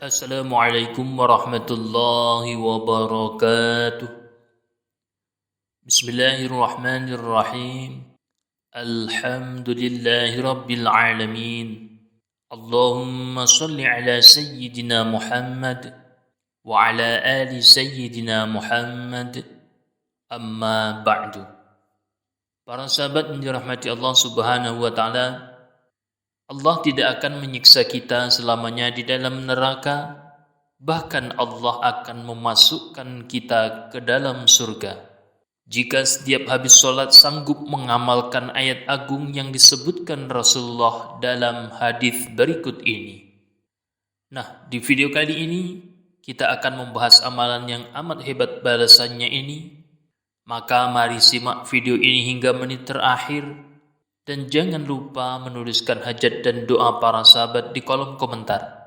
Assalamualaikum warahmatullahi wabarakatuh. Bismillahirrahmanirrahim. Alhamdulillahi rabbil alamin. Allahumma salli ala sayyidina Muhammad wa ala ali sayyidina Muhammad. Amma ba'du. Para sahabat yang dirahmati Allah Subhanahu wa taala, Allah tidak akan menyiksa kita selamanya di dalam neraka. Bahkan Allah akan memasukkan kita ke dalam surga jika setiap habis sholat sanggup mengamalkan ayat agung yang disebutkan Rasulullah dalam hadis berikut ini. Nah, di video kali ini kita akan membahas amalan yang amat hebat balasannya ini. Maka mari simak video ini hingga menit terakhir dan jangan lupa menuliskan hajat dan doa para sahabat di kolom komentar.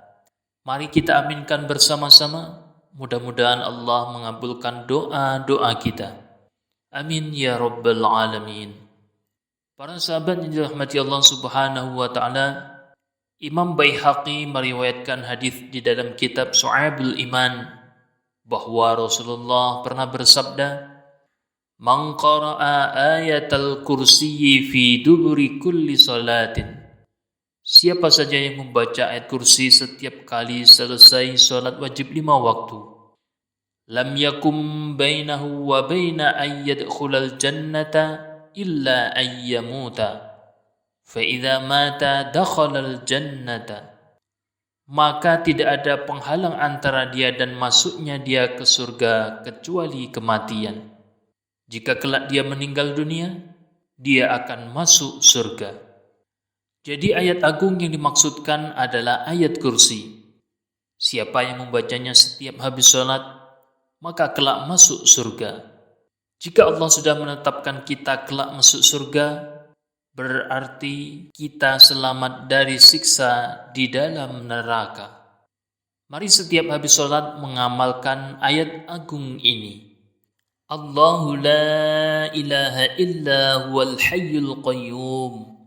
Mari kita aminkan bersama-sama. Mudah-mudahan Allah mengabulkan doa-doa kita. Amin ya rabbal alamin. Para sahabat yang dirahmati Allah Subhanahu wa taala, Imam Baihaqi meriwayatkan hadis di dalam kitab Syu'abul Iman bahwa Rasulullah pernah bersabda, "Man qara'a ayatal kursiyyi fi duburi kulli salatin." Siapa saja yang membaca ayat kursi setiap kali selesai salat wajib 5 waktu, lam yakum bainahu wa baina an yadkhulal jannata illa ayyamuta fa idza mata dakhalal jannata. Maka tidak ada penghalang antara dia dan masuknya dia ke surga kecuali kematian. Jika kelak dia meninggal dunia, dia akan masuk surga. Jadi ayat agung yang dimaksudkan adalah ayat kursi. Siapa yang membacanya setiap habis sholat, maka kelak masuk surga. Jika Allah sudah menetapkan kita kelak masuk surga, berarti kita selamat dari siksa di dalam neraka. Mari setiap habis sholat mengamalkan ayat agung ini. Allahu la ilaha illa huwal hayyul qayyum.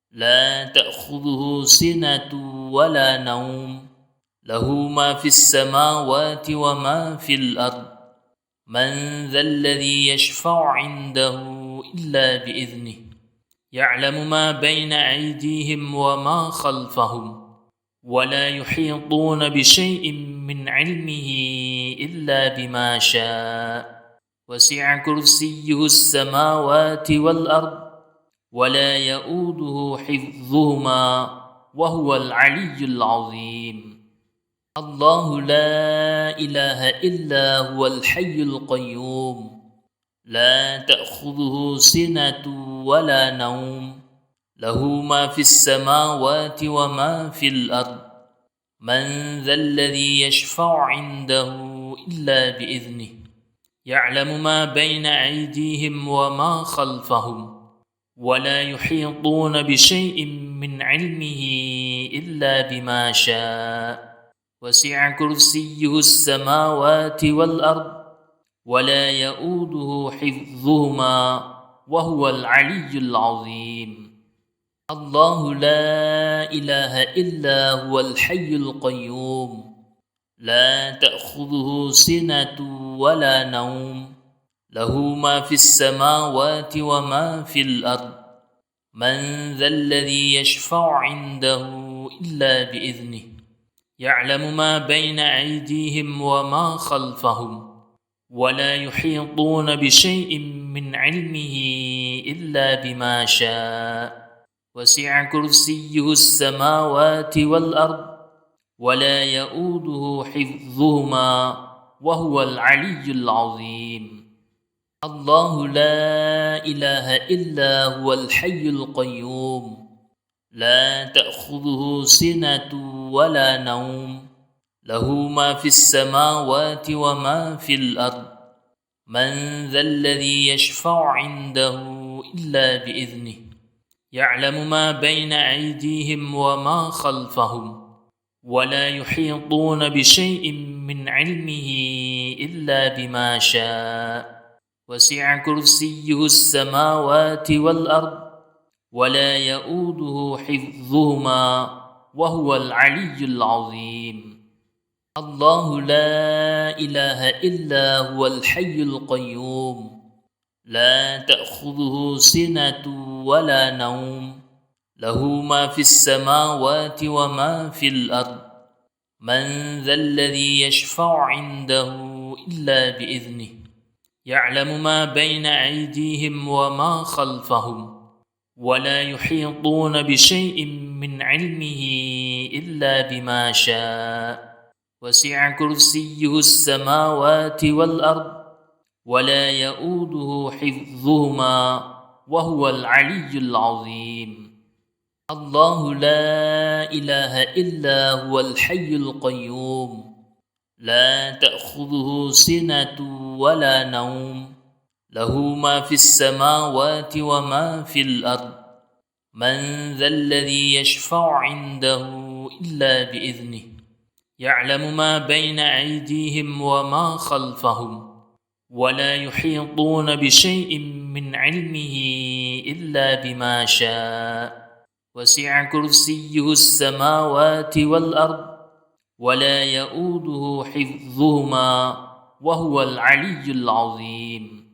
لا تأخذه سنة ولا نوم له ما في السماوات وما في الأرض من ذا الذي يشفع عنده إلا بإذنه يعلم ما بين أيديهم وما خلفهم ولا يحيطون بشيء من علمه إلا بما شاء وسع كرسيه السماوات والأرض ولا يؤوده حفظهما وهو العلي العظيم الله لا إله إلا هو الحي القيوم لا تأخذه سنة ولا نوم له ما في السماوات وما في الأرض من ذا الذي يشفع عنده إلا بإذنه يعلم ما بين أيديهم وما خلفهم ولا يحيطون بشيء من علمه إلا بما شاء وسع كرسيه السماوات والأرض ولا يؤوده حفظهما وهو العلي العظيم الله لا إله إلا هو الحي القيوم لا تأخذه سنة ولا نوم له ما في السماوات وما في الأرض من ذا الذي يشفع عنده إلا بإذنه يعلم ما بين أيديهم وما خلفهم ولا يحيطون بشيء من علمه إلا بما شاء وسع كرسيه السماوات والأرض ولا يؤوده حفظهما وهو العلي العظيم الله لا إله إلا هو الحي القيوم لا تأخذه سنة ولا نوم له ما في السماوات وما في الأرض من ذا الذي يشفع عنده إلا بإذنه يعلم ما بين أيديهم وما خلفهم ولا يحيطون بشيء من علمه إلا بما شاء وسع كرسيه السماوات والأرض ولا يؤوده حفظهما وهو العلي العظيم الله لا إله إلا هو الحي القيوم لا تأخذه سنة ولا نوم له ما في السماوات وما في الأرض من ذا الذي يشفع عنده إلا بإذنه يعلم ما بين أيديهم وما خلفهم ولا يحيطون بشيء من علمه إلا بما شاء وسع كرسيه السماوات والأرض ولا يؤوده حفظهما وهو العلي العظيم الله لا إله إلا هو الحي القيوم لا تأخذه سنة ولا نوم له ما في السماوات وما في الأرض من ذا الذي يشفع عنده إلا بإذنه يعلم ما بين أيديهم وما خلفهم ولا يحيطون بشيء من علمه إلا بما شاء وسع كرسيه السماوات والأرض ولا يؤوده حفظهما وهو العلي العظيم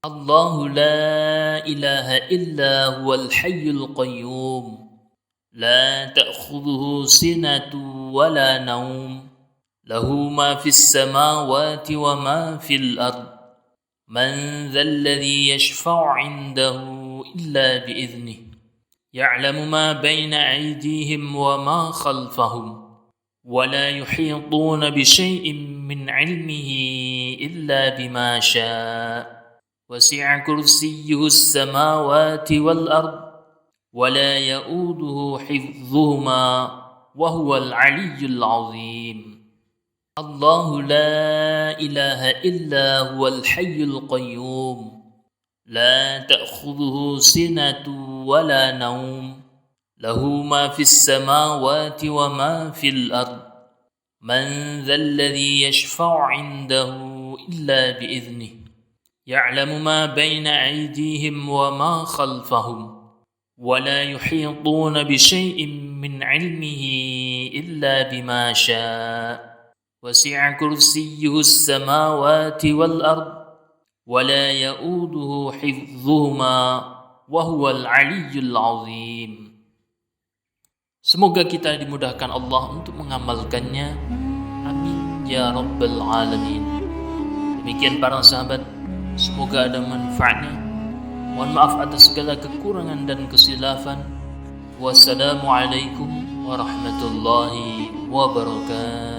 الله لا إله إلا هو الحي القيوم لا تأخذه سنة ولا نوم له ما في السماوات وما في الأرض من ذا الذي يشفع عنده إلا بإذنه يعلم ما بين أيديهم وما خلفهم ولا يحيطون بشيء من علمه إلا بما شاء وسع كرسيه السماوات والأرض ولا يؤوده حفظهما وهو العلي العظيم الله لا إله إلا هو الحي القيوم لا تأخذه سنة ولا نوم له ما في السماوات وما في الأرض من ذا الذي يشفع عنده إلا بإذنه يعلم ما بين أيديهم وما خلفهم ولا يحيطون بشيء من علمه إلا بما شاء وسع كرسيه السماوات والأرض ولا يؤوده حفظهما وهو العلي العظيم. Semoga kita dimudahkan Allah untuk mengamalkannya. Amin ya rabbal alamin. Demikian para sahabat, semoga ada manfaatnya. Mohon maaf atas segala kekurangan dan kesilafan. Wassalamualaikum warahmatullahi wabarakatuh.